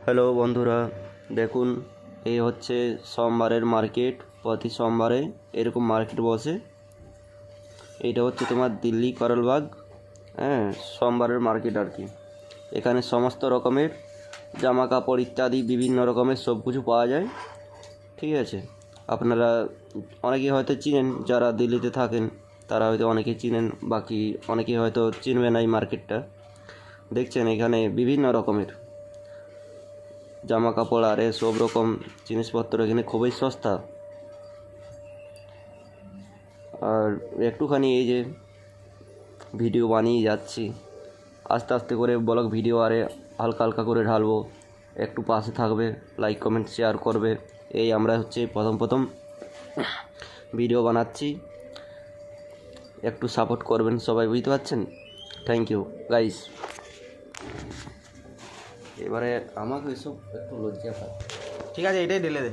Hello বন্ধুরা, দেখুন এই হচ্ছে সোমবারের মার্কেট। প্রতি সোমবারে এরকম মার্কেট বসে। এইটা হচ্ছে তোমার দিল্লি করলবাগ, হ্যাঁ, সোমবারের মার্কেট আর কি। এখানে সমস্ত রকমের জামা কাপড় ইত্যাদি বিভিন্ন রকমের সব কিছু পাওয়া যায়, ঠিক আছে। আপনারা অনেকেই হয়তো চিনেন, যারা দিল্লিতে থাকেন তারা হয়তো অনেকেই চিনেন, বাকি অনেকেই হয়তো চিনবে না এই মার্কেটটা। দেখছেন এখানে বিভিন্ন রকমের জামা কাপড় আর সব রকম জিনিসপত্র এখানে খুবই সস্তা। আর একটুখানি এই যে ভিডিও বানিয়ে যাচ্ছি, আস্তে আস্তে করে ব্লগ ভিডিও আরে হালকা হালকা করে ঢালবো। একটু পাশে থাকবে, লাইক কমেন্ট শেয়ার করবে। এই আমরা হচ্ছে প্রথম ভিডিও বানাচ্ছি, একটু সাপোর্ট করবেন সবাই, বুঝতে পারছেন। Thank you guys. এবারে আমাকে এসব একটু লজ্জা পায়। ঠিক আছে, এটাই ঢেলে দে।